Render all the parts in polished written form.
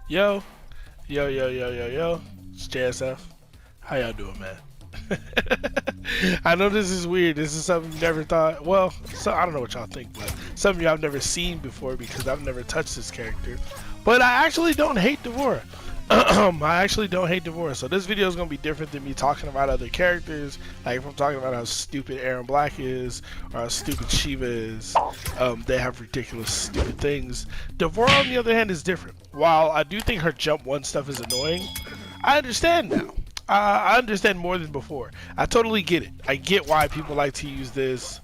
Yo, yo. It's JSF. How y'all doing, man? I know this is weird. This is something you never thought. Well, so I don't know what y'all think, but something I've never seen before because I've never touched this character. But I actually don't hate Devora. I actually don't hate Devora. So this video is gonna be different than me talking about other characters. Like if I'm talking about how stupid Aaron Black is or how stupid Shiva is, they have ridiculous stupid things. Devora, on the other hand, is different. While I do think her jump one stuff is annoying, I understand now. I understand more than before. I totally get it. I get why people like to use this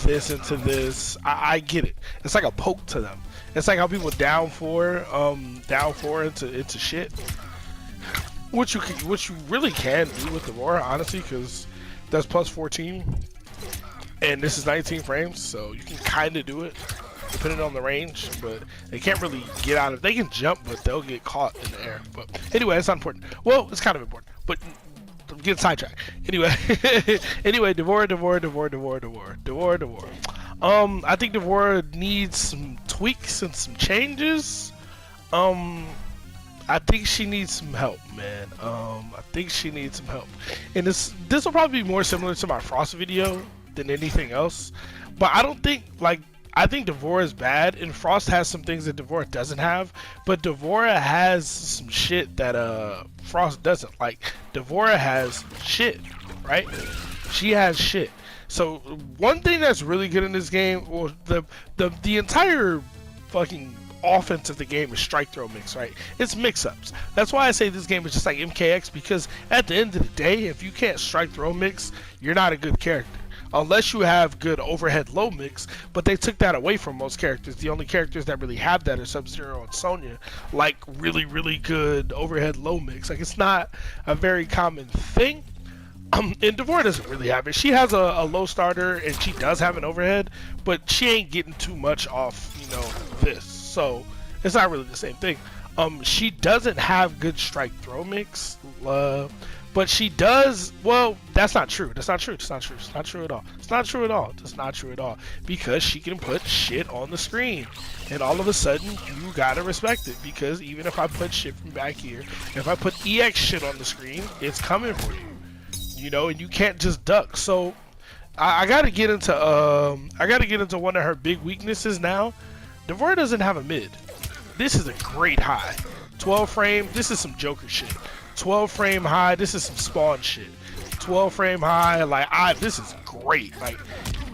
into this. I get it. It's like a poke to them. It's like how people down four into shit. What you really can do with the VORAH, honestly, because that's plus 14, and this is 19 frames, so you can kind of do it depending on the range, but they can't really get out of. They can jump, but they'll get caught in the air. But anyway, it's not important. Well, it's kind of important, but I'm getting sidetracked. Anyway, Devora. I think Devora needs some tweaks and some changes. I think she needs some help, man. I think she needs some help, and this will probably be more similar to my Frost video than anything else. But I don't think I think Devora is bad, and Frost has some things that Devora doesn't have, but Devora has some shit that Frost doesn't. Like, Devora has shit, right? She has shit. So one thing that's really good in this game, well, the entire fucking offense of the game is strike throw mix, right? It's mix-ups. That's why I say this game is just like MKX, because at the end of the day, if you can't strike throw mix, you're not a good character. Unless you have good overhead low mix, but they took that away from most characters. The only characters that really have that are Sub-Zero and Sonya, like really good overhead low mix. Like, it's not a very common thing. And Devora doesn't really have it. She has a low starter, and she does have an overhead, but she ain't getting too much off, this. So it's not really the same thing. She doesn't have good strike throw mix. But she does. Well, that's not true. That's not true. It's not true. It's not true at all. It's not true at all. It's not true at all. Because she can put shit on the screen, and all of a sudden you gotta respect it. Because even if I put shit from back here, if I put EX shit on the screen, it's coming for you. And you can't just duck. So I gotta get into one of her big weaknesses now. Devora doesn't have a mid. This is a great high. 12 frame. This is some Joker shit. 12 frame high, this is some Spawn shit. 12 frame high, this is great.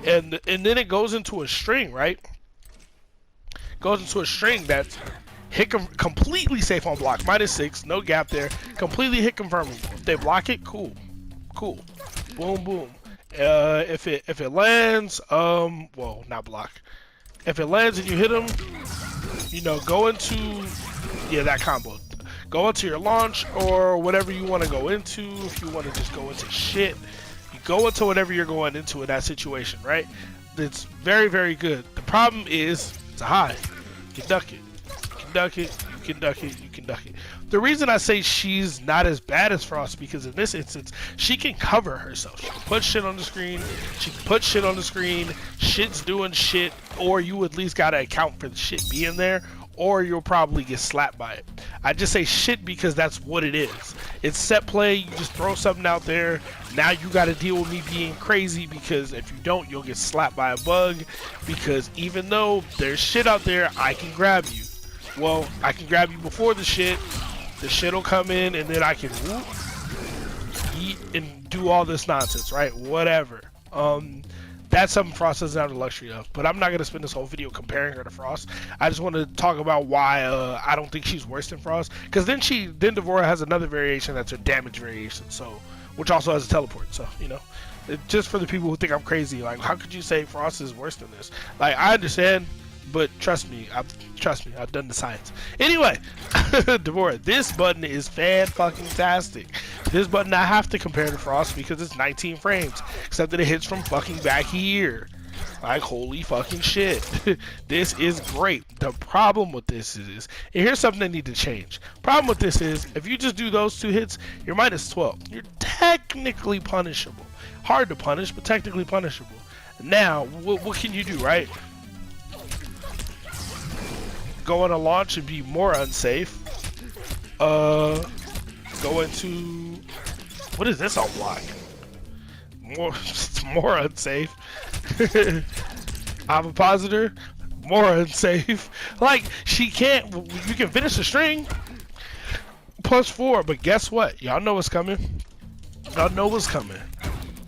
And then it goes into a string, right? Goes into a string that's hit completely safe on block, -6, no gap there, completely hit confirming. If they block it, cool, boom. If it lands, well, not block. If it lands and you hit them, go into that combo. Go into your launch or whatever you want to go into. If you want to just go into shit, you go into whatever you're going into in that situation, right? It's very good. The problem is it's a high. You can duck it. You can duck it. The reason I say she's not as bad as Frost, because in this instance, she can cover herself. She can put shit on the screen. Shit's doing shit, or you at least gotta account for the shit being there, or you'll probably get slapped by it. I just say shit because that's what it is. It's set play. You just throw something out there. Now you got to deal with me being crazy, because if you don't, you'll get slapped by a bug. Because even though there's shit out there, I can grab you. Well, I can grab you before the shit. The shit will come in, and then I can whoop, eat, and do all this nonsense, right? Whatever. That's something Frost doesn't have the luxury of. But I'm not going to spend this whole video comparing her to Frost. I just want to talk about why I don't think she's worse than Frost. Because then Devora has another variation that's a damage variation, which also has a teleport. So, just for the people who think I'm crazy, like, how could you say Frost is worse than this? Like, I understand, but trust me, I've done the science. Anyway, Devora, this button is fan-fucking-tastic. This button I have to compare to Frost because it's 19 frames, except that it hits from fucking back here. Like, holy fucking shit. This is great. The problem with this is, and here's something they need to change. Problem with this is, if you just do those 2 hits, you're -12. You're technically punishable. Hard to punish, but technically punishable. Now, what can you do, right? Go on a launch and be more unsafe. Go into, what is this on block? More, it's more unsafe. Ovipositor, more unsafe. Like, she can't, you can finish the string, +4, but guess what? Y'all know what's coming. Y'all know what's coming.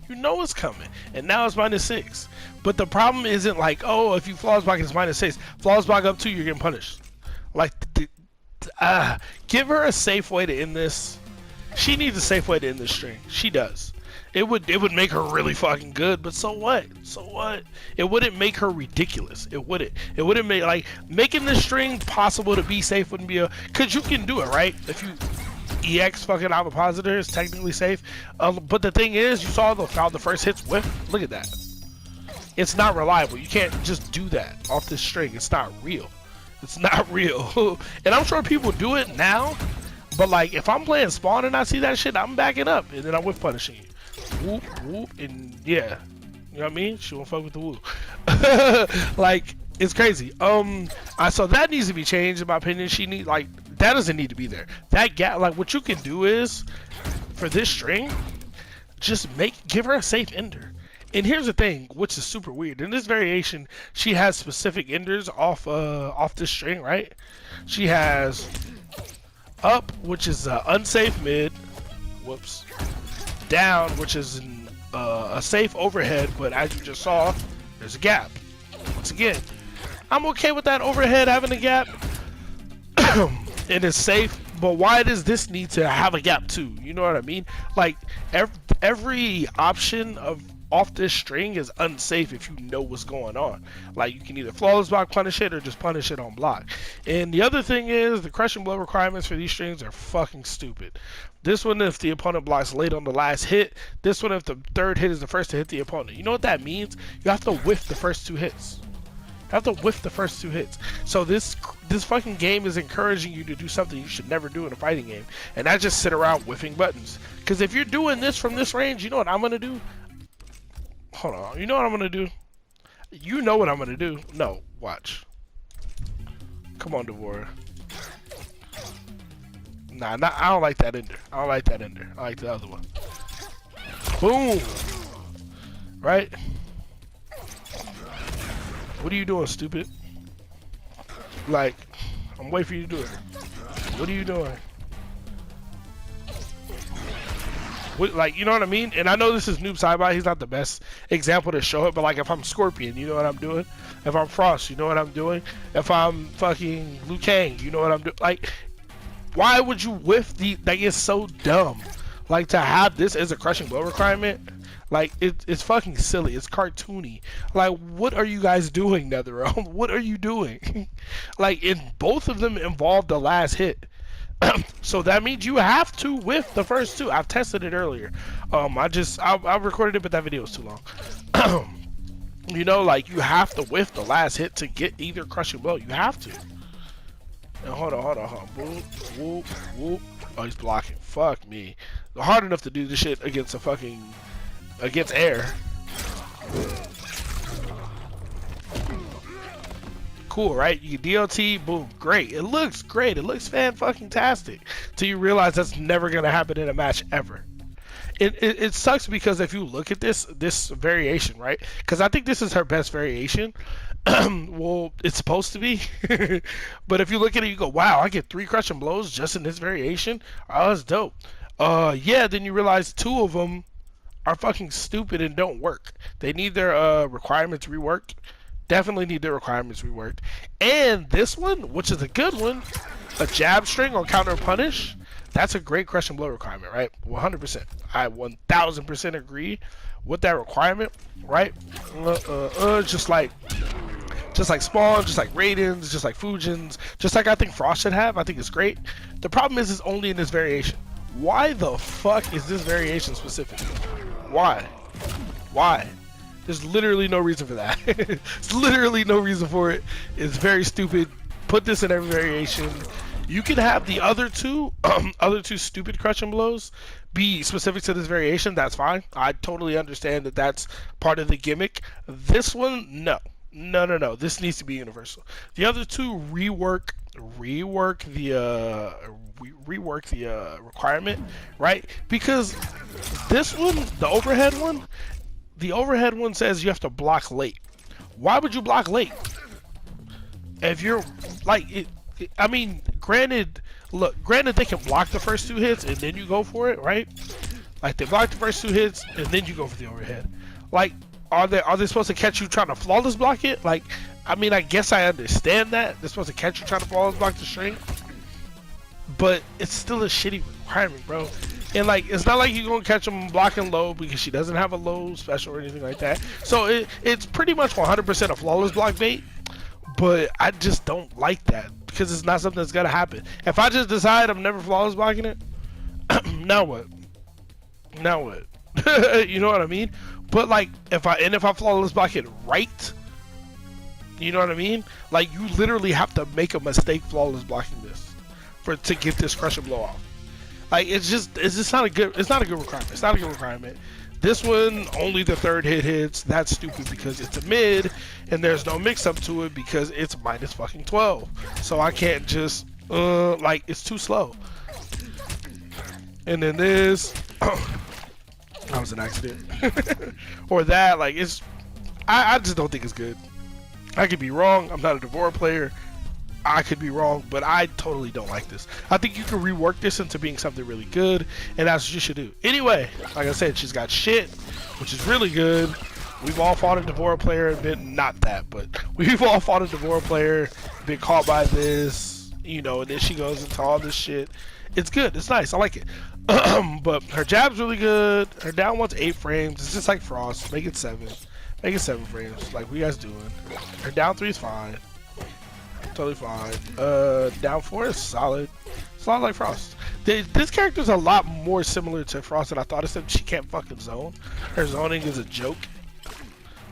You know it's coming. And now it's -6. But the problem isn't like, oh, if you flawless block, it's -6. Flawless block up 2, you're getting punished. Like, give her a safe way to end this. She needs a safe way to end this string. She does. It would make her really fucking good, but so what? So what? It wouldn't make her ridiculous. It wouldn't. It wouldn't make, like, making this string possible to be safe wouldn't be a, cause you can do it, right? If you EX fucking Ovipositor is technically safe. But the thing is, you saw how the first hits whiff. Look at that. It's not reliable. You can't just do that off this string. It's not real. It's not real. And I'm sure people do it now. But like, if I'm playing Spawn and I see that shit, I'm backing up. And then I'm whiff punishing you. Whoop, whoop, and yeah. You know what I mean? She won't fuck with the woo. Like, it's crazy. So that needs to be changed in my opinion. She need, like, that doesn't need to be there. That gap, like, what you can do is, for this string, just give her a safe ender. And here's the thing, which is super weird. In this variation, she has specific enders off this string, right? She has up, which is unsafe mid. Whoops. Down, which is a safe overhead, but as you just saw, there's a gap. Once again, I'm okay with that overhead having a gap. It is safe, but why does this need to have a gap too? You know what I mean? Like, every option of off this string is unsafe if you know what's going on. Like, you can either flawless block punish it or just punish it on block. And the other thing is, the crush and blow requirements for these strings are fucking stupid. This one, if the opponent blocks late on the last hit. This one, if the third hit is the first to hit the opponent. You know what that means? You have to whiff the first 2 hits. You have to whiff the first 2 hits. So this fucking game is encouraging you to do something you should never do in a fighting game. And not just sit around whiffing buttons. Because if you're doing this from this range, you know what I'm going to do? Hold on. You know what I'm going to do? You know what I'm going to do. No. Watch. Come on, VORAH. Nah, I don't like that ender. I don't like that ender. I like the other one. Boom! Right? What are you doing, stupid? Like, I'm waiting for you to do it. What are you doing? What, like, you know what I mean? And I know this is Noob Sci-Fi. He's not the best example to show it, but like, if I'm Scorpion, you know what I'm doing? If I'm Frost, you know what I'm doing? If I'm fucking Liu Kang, you know what I'm doing? Like, why would you whiff the, like, it's so dumb. Like, to have this as a crushing blow requirement, like, it's fucking silly. It's cartoony. Like, what are you guys doing, NetherRealm? What are you doing? Like, both of them involved the last hit. So that means you have to whiff the first 2. I've tested it earlier. I recorded it, but that video was too long. You know, like, you have to whiff the last hit to get either crushing blow. You have to. And hold on. Whoop, whoop, whoop. Oh, he's blocking. Fuck me. Hard enough to do this shit against against air. Cool, right? You DLT, boom, great. It looks great. It looks fan-fucking-tastic. Till you realize that's never gonna happen in a match ever. It sucks because if you look at this variation, right? Because I think this is her best variation. Well, it's supposed to be. But if you look at it, you go, wow, I get 3 crushing blows just in this variation. Oh, that's dope. Yeah, then you realize 2 of them are fucking stupid and don't work. They need their requirements reworked. Definitely need their requirements reworked. And this one, which is a good one, a jab string on counter punish, that's a great crush and blow requirement, right? 100%. I 1000% agree with that requirement, right? Just like Spawn, just like Raidens, just like Fujins, just like I think Frost should have. I think it's great. The problem is it's only in this variation. Why the fuck is this variation specific? Why? Why? There's literally no reason for that. There's literally no reason for it. It's very stupid. Put this in every variation. You can have the other two stupid crush and blows be specific to this variation. That's fine. I totally understand that that's part of the gimmick. This one, no. No. This needs to be universal. The other two rework the requirement, right? Because this one, the overhead one says you have to block late. Why would you block late? If you're like I mean, granted, granted they can block the first two hits and then you go for it, right? Like they block the first two hits and then you go for the overhead. Like, are they supposed to catch you trying to flawless block it? Like, I mean, I guess I understand that they're supposed to catch you trying to flawless block the string, but it's still a shitty requirement, bro. And like, it's not like you're gonna catch them blocking low because she doesn't have a low special or anything like that. So it's pretty much 100% a flawless block bait. But I just don't like that because it's not something that's gonna happen. If I just decide I'm never flawless blocking it, now what? Now what? You know what I mean? But like, if I flawless block it right, you know what I mean? Like, you literally have to make a mistake flawless blocking this to get this crush and blow off. Like, it's just not a good requirement. It's not a good requirement. This one, only the third hit hits. That's stupid because it's a mid, and there's no mix-up to it because it's minus fucking 12. So I can't just, like, it's too slow. And then this, that was an accident. Or that, like, I just don't think it's good. I could be wrong. I'm not a VORAH player. I could be wrong, but I totally don't like this. I think you can rework this into being something really good, and that's what you should do. Anyway, like I said, she's got shit, which is really good. We've all fought a VORAH player and been, not that, but we've all fought a VORAH player, been caught by this, you know, and then she goes into all this shit. It's good. It's nice. I like it. But her jab's really good. Her down one's 8 frames. It's just like Frost. Make it 7. Make it 7 frames. Like, what you guys doing? Her down 3 is fine. Totally fine. Down 4 is solid. It's a lot like Frost. This character's a lot more similar to Frost than I thought, except she can't fucking zone. Her zoning is a joke.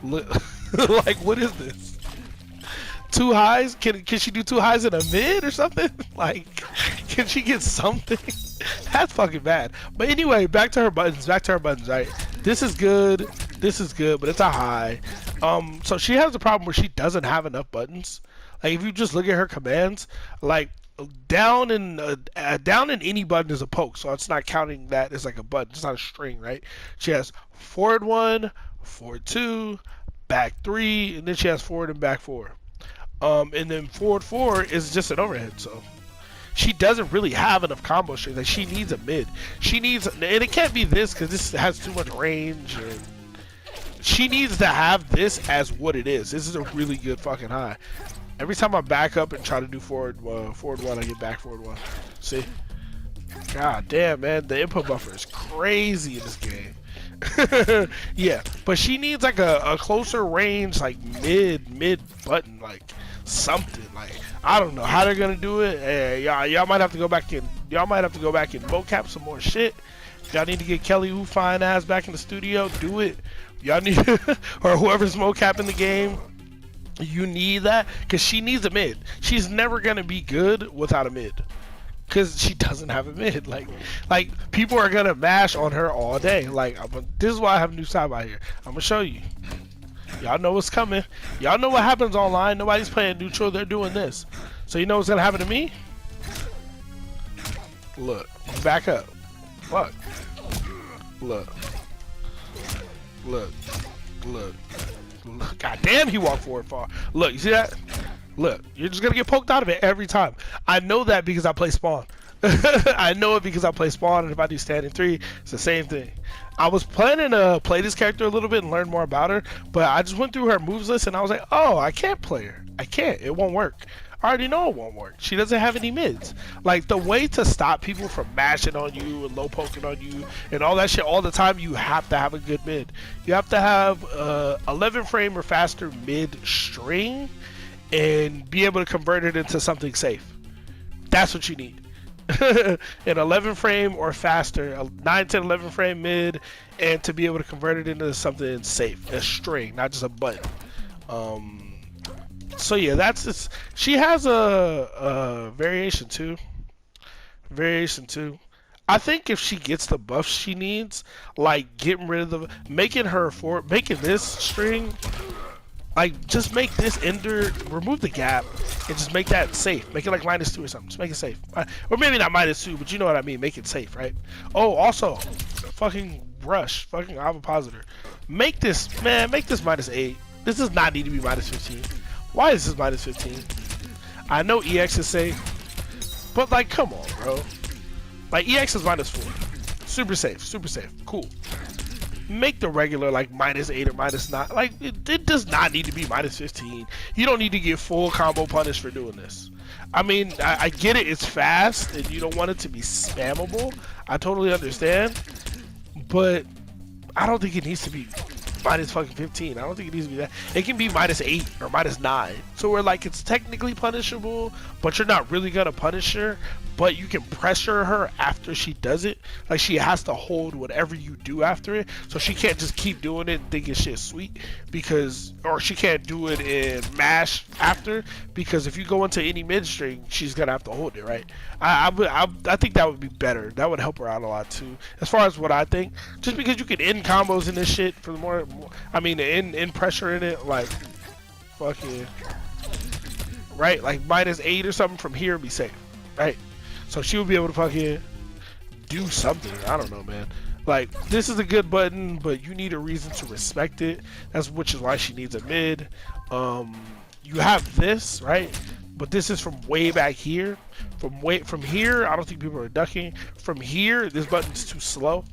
Like, what is this? 2 highs? Can she do 2 highs in a mid or something? Like, can she get something? That's fucking bad. But anyway, back to her buttons. Right? This is good. But it's a high. So she has the problem where she doesn't have enough buttons. Like, if you just look at her commands, like, down in any button is a poke, so it's not counting that as like a button. It's not a string, right? She has forward 1, forward 2, back 3, and then she has forward and back 4. And then forward 4 is just an overhead, so she doesn't really have enough combo strings. Like, she needs a mid. She needs, and it can't be this because this has too much range. And she needs to have this as what it is. This is a really good fucking high. Every time I back up and try to do forward 1, I get back forward 1. See? God damn, man. The input buffer is crazy in this game. Yeah, but she needs like a closer range, like mid button, like something. Like, I don't know how they're gonna do it. Y'all might have to go back and mocap some more shit. Y'all need to get Kelly Who fine ass back in the studio. Do it. Y'all need or whoever's mocap in the game. You need that because she needs a mid. She's never gonna be good without a mid because she doesn't have a mid. Like people are gonna mash on her all day. Like, this is why I have a new side by here. I'm gonna show you. Y'all know what's coming. Y'all know what happens online. Nobody's playing neutral. They're doing this. So you know what's gonna happen to me? Look, back up. Look. God damn, he walked forward far. Look, you see that? Look, you're just gonna get poked out of it every time. I know that because I play Spawn. I know it because I play Spawn, and if I do standing 3, it's the same thing. I was planning to play this character a little bit and learn more about her, but I just went through her moves list and I was like, oh, I can't play her. I can't. It won't work. I already know it won't work. She doesn't have any mids. Like, the way to stop people from mashing on you and low poking on you and all that shit all the time, you have to have a good mid. You have to have 11 frame or faster mid string and be able to convert it into something safe. That's what you need. An 11 frame or faster, a 9, 10, 11 frame mid, and to be able to convert it into something safe, a string, not just a button. So yeah, that's just, she has a variation too. I think if she gets the buffs she needs, like getting rid of making this string Like, just make this ender, remove the gap, and just make that safe. Make it like -2 or something. Just make it safe. Or maybe not -2, but you know what I mean. Make it safe, right? Oh, also, fucking rush, fucking ovipositor. Make this, man, make this -8. This does not need to be -15. Why is this -15? I know EX is safe, but like, come on, bro. Like, EX is -4. Super safe, cool. Make the regular like -8 or -9. Like, it does not need to be -15. You don't need to get full combo punished for doing this. I mean, I get it, it's fast and you don't want it to be spammable. I totally understand, but I don't think it needs to be -15. I don't think it needs to be that. It can be -8 or -9. So we're like, it's technically punishable, but you're not really gonna punish her. But you can pressure her after she does it. Like, she has to hold whatever you do after it. So she can't just keep doing it and thinking shit's sweet, because, or she can't do it in mash after, because if you go into any mid string, she's gonna have to hold it, right? I think that would be better. That would help her out a lot too, as far as what I think. Just because you can end combos in this shit for the more I mean, in pressure in it, like, fucking, right? Like -8 or something from here would be safe, right? So she would be able to fucking do something. I don't know, man. Like, this is a good button, but you need a reason to respect it. Which is why she needs a mid. You have this, right? But this is from way back here. From here, I don't think people are ducking. From here, this button's too slow.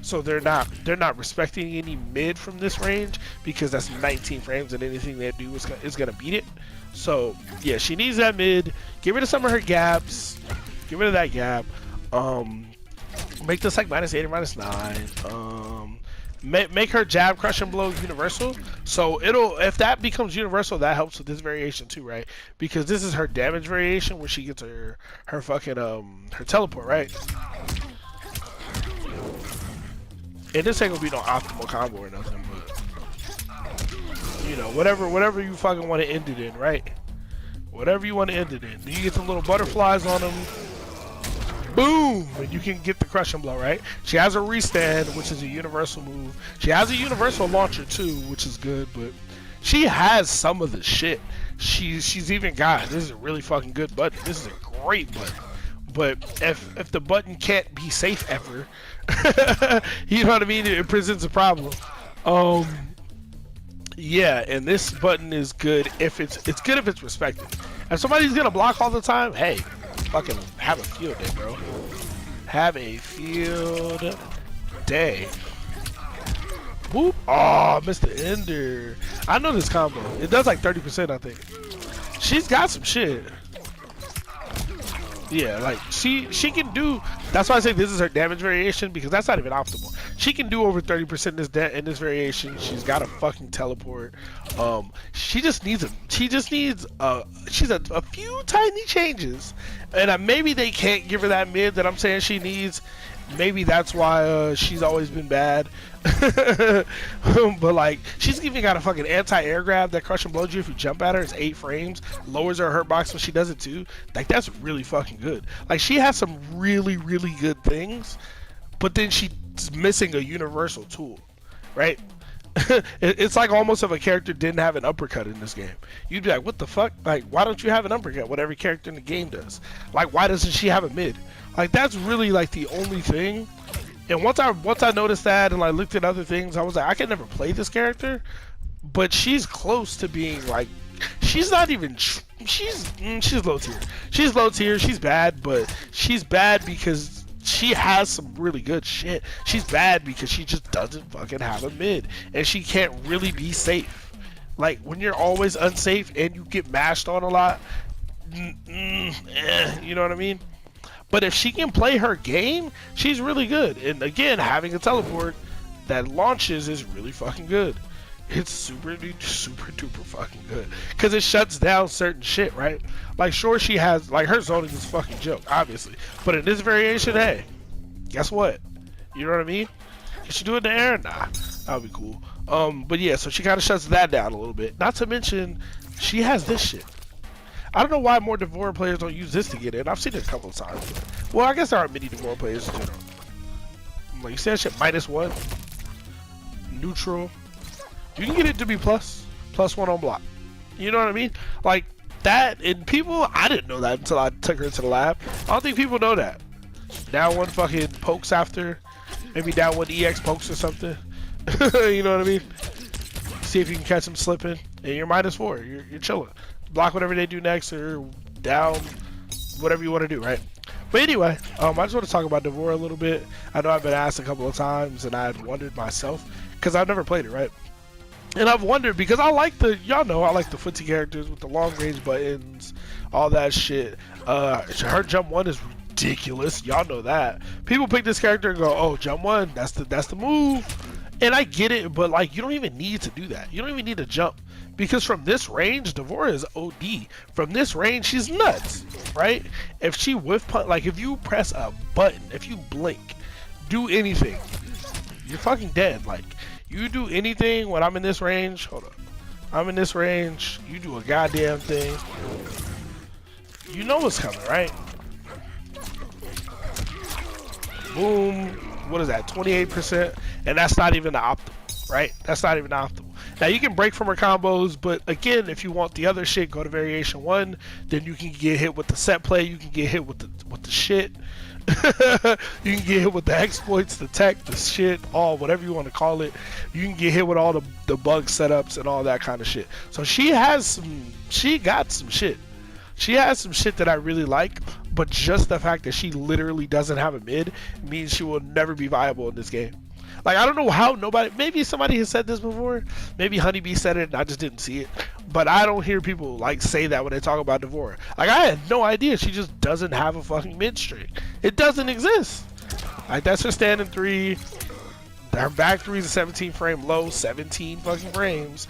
So they're not respecting any mid from this range, because that's 19 frames and anything they do is gonna beat it. So yeah, she needs that mid. Get rid of some of her gaps. Get rid of that gap. Make this like -8 or -9. Make her jab, crush, and blow universal. So if that becomes universal, that helps with this variation too, right? Because this is her damage variation where she gets her fucking her teleport, right? And this ain't gonna be no optimal combo or nothing, but you know, whatever you fucking want to end it in, right? Whatever you want to end it in. Then you get the little butterflies on them. Boom! And you can get the crush and blow, right? She has a restand, which is a universal move. She has a universal launcher too, which is good, but she has some of the shit. She's even got, this is a really fucking good button. This is a great button. But if the button can't be safe ever, you know what I mean? It presents a problem. Yeah, and this button is good if it's good if it's respected. If somebody's gonna block all the time, hey, fucking have a field day, bro. Have a field day. Whoop! Oh, Mr. Ender. I know this combo. It does like 30%, I think. She's got some shit. Yeah, like she can do. That's why I say this is her damage variation, because that's not even optimal. She can do over 30% in this variation. She's got a fucking teleport. She's a few tiny changes, and maybe they can't give her that mid that I'm saying she needs. Maybe that's why she's always been bad. But like, she's even got a fucking anti-air grab that crush and blows you if you jump at her. It's 8 frames, lowers her hurt box when she does it too. Like, that's really fucking good. Like, she has some really good things, but then she's missing a universal tool, right? It's like almost if a character didn't have an uppercut in this game. You'd be like, what the fuck? Like, why don't you have an uppercut? What every character in the game does. Like, why doesn't she have a mid? Like, that's really like the only thing. And once I noticed that and I looked at other things, I was like, I can never play this character, but she's close to being like, she's not even, she's low tier. She's low tier. She's bad, but she's bad because she has some really good shit. She's bad because she just doesn't fucking have a mid, and she can't really be safe. Like, when you're always unsafe and you get mashed on a lot, you know what I mean? But if she can play her game, she's really good. And again, having a teleport that launches is really fucking good. It's super duper fucking good. Because it shuts down certain shit, right? Like, sure, she has, like, her zoning is a fucking joke, obviously. But in this variation, hey, guess what? You know what I mean? Can she do it in the air? Nah, that would be cool. But yeah, so she kind of shuts that down a little bit. Not to mention, she has this shit. I don't know why more VORAH players don't use this to get in. I've seen it a couple of times. Well, I guess there aren't many VORAH players in general. Like, you see that shit -1? Neutral. You can get it to be plus. +1 on block. You know what I mean? Like that, and people, I didn't know that until I took her to the lab. I don't think people know that. Down 1 fucking pokes after, maybe down 1 EX pokes or something. You know what I mean? See if you can catch them slipping, and you're -4. You're chilling. Block whatever they do next, or down whatever you want to do, right? But anyway, I just want to talk about VORAH a little bit. I know I've been asked a couple of times, and I had wondered myself because I've never played it, right? And I've wondered because I like y'all know I like the footsie characters with the long range buttons, all that shit. Her jump 1 is ridiculous. Y'all know that. People pick this character and go, oh, jump 1, that's the move. And I get it, but like you don't even need to do that. You don't even need to jump. Because from this range, VORAH is OD. From this range, she's nuts, right? If she whiff punch, like if you press a button, if you blink, do anything, you're fucking dead. Like, you do anything when I'm in this range, hold up. I'm in this range, you do a goddamn thing. You know what's coming, right? Boom. What is that, 28%? And that's not even the optimal, right? That's not even the optimal. Now you can break from her combos, but again, if you want the other shit, go to variation 1. Then you can get hit with the set play. You can get hit with the shit. You can get hit with the exploits, the tech, the shit, all whatever you want to call it. You can get hit with all the bug setups and all that kind of shit. So she got some shit. She has some shit that I really like, but just the fact that she literally doesn't have a mid means she will never be viable in this game. Like, I don't know how maybe somebody has said this before. Maybe Honeybee said it and I just didn't see it. But I don't hear people, like, say that when they talk about VORAH. Like, I had no idea she just doesn't have a fucking mid streak. It doesn't exist. Like, that's her standing 3. Her back 3 is a 17 frame low. 17 fucking frames.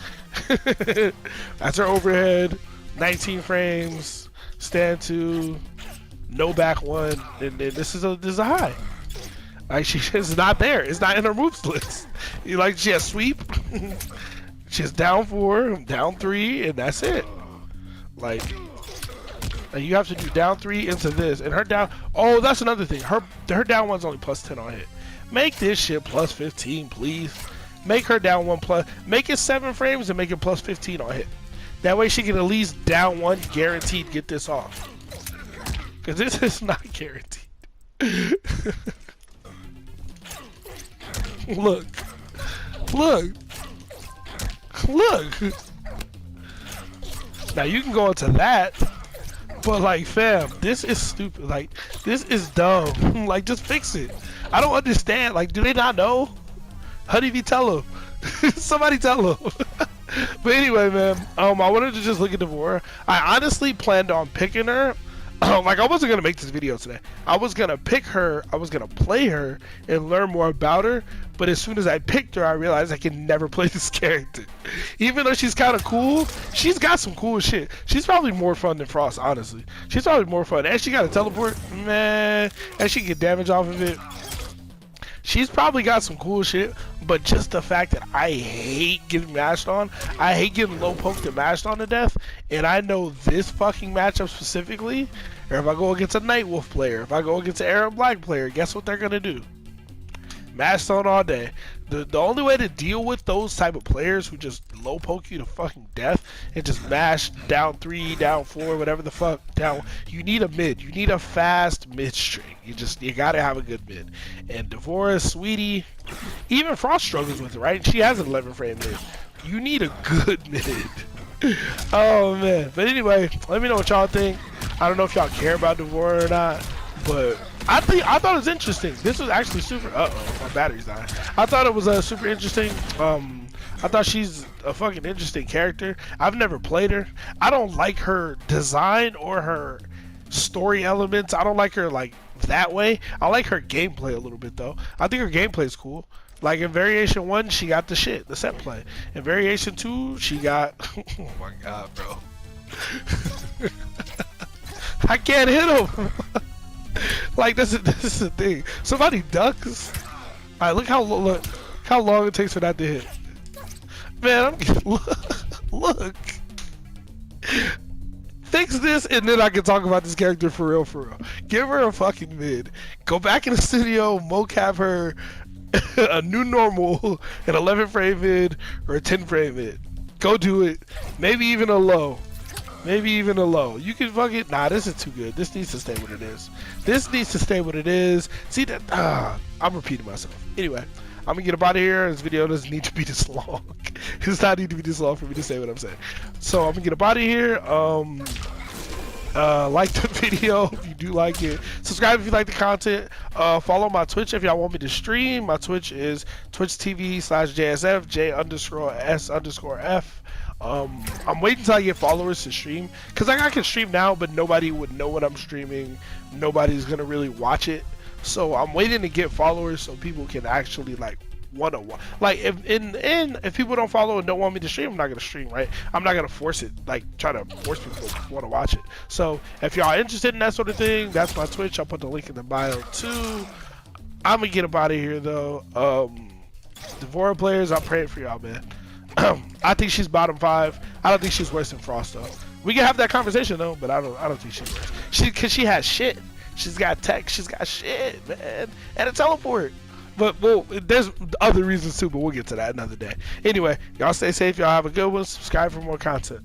That's her overhead. 19 frames. Stand 2. No back 1. And this is a high. Like, she's not there. It's not in her moves list. Like, she has sweep. She has down 4, down 3, and that's it. Like you have to do down 3 into this, and her down. Oh, that's another thing. Her down 1's only +10 on hit. Make this shit +15, please. Make her down 1 plus. Make it 7 frames and make it +15 on hit. That way she can at least down 1 guaranteed get this off. Cause this is not guaranteed. Look. Now you can go into that, but like, fam, this is stupid. Like, this is dumb. Like, just fix it. I don't understand. Like, do they not know? Honeybee, tell them. Somebody tell them. But anyway, man, I wanted to just look at VORAH. I honestly planned on picking her. Like, I wasn't gonna make this video today. I was gonna pick her, I was gonna play her and learn more about her, but as soon as I picked her, I realized I can never play this character. Even though she's kind of cool, she's got some cool shit. She's probably more fun than Frost, honestly. She's probably more fun. And she got a teleport, man, and she can get damage off of it. She's probably got some cool shit, but just the fact that I hate getting mashed on, I hate getting low poked and mashed on to death, and I know this fucking matchup specifically, or if I go against a Nightwolf player, if I go against an Arab Black player, guess what they're gonna do? Mashed on all day. The only way to deal with those type of players who just low poke you to fucking death and just mash down 3, down 4, whatever the fuck down, you need a mid. You need a fast mid string. You gotta have a good mid. And VORAH, Sweetie, even Frost struggles with it, right? She has an 11 frame mid. You need a good mid. Oh man. But anyway, let me know what y'all think. I don't know if y'all care about VORAH or not, but I thought it was interesting. This was actually super. My battery's dying. I thought it was super interesting. I thought she's a fucking interesting character. I've never played her. I don't like her design or her story elements. I don't like her like that way. I like her gameplay a little bit though. I think her gameplay is cool. Like in variation 1, she got the shit, the set play. In variation 2, she got. Oh my god, bro. I can't hit him. Like, this is the thing. Somebody ducks. Alright, look how long it takes for that to hit. Man, look. Fix this, and then I can talk about this character for real. Give her a fucking mid. Go back in the studio, mocap her a new normal, an 11 frame mid or a 10 frame mid. Go do it. Maybe even a low. Maybe even a low. You can fuck it. Nah, this is too good. This needs to stay what it is. This needs to stay what it is. See that? I'm repeating myself. Anyway, I'm gonna get up out of here. This video doesn't need to be this long. It does not need to be this long for me to say what I'm saying. So I'm gonna get up out of here. Like the video if you do like it. Subscribe if you like the content. Follow my Twitch if y'all want me to stream. My Twitch is twitch.tv/JSF J_S_F. I'm waiting until I get followers to stream, because like I can stream now, but nobody would know what I'm streaming. Nobody's gonna really watch it. So I'm waiting to get followers so people can actually like want to watch. Like if people don't follow and don't want me to stream, I'm not gonna stream, right? I'm not gonna force it, like try to force people to want to watch it. So if y'all are interested in that sort of thing, that's my Twitch. I'll put the link in the bio too. I'm gonna get up out of here though. The VORAH players, I'm praying for y'all, man. I think she's bottom 5. I don't think she's worse than Frost though. We can have that conversation though, but I don't think she's worse. Cause she has shit. She's got tech. She's got shit, man, and a teleport. But well, there's other reasons too, but we'll get to that another day. Anyway, y'all stay safe. Y'all have a good one. Subscribe for more content.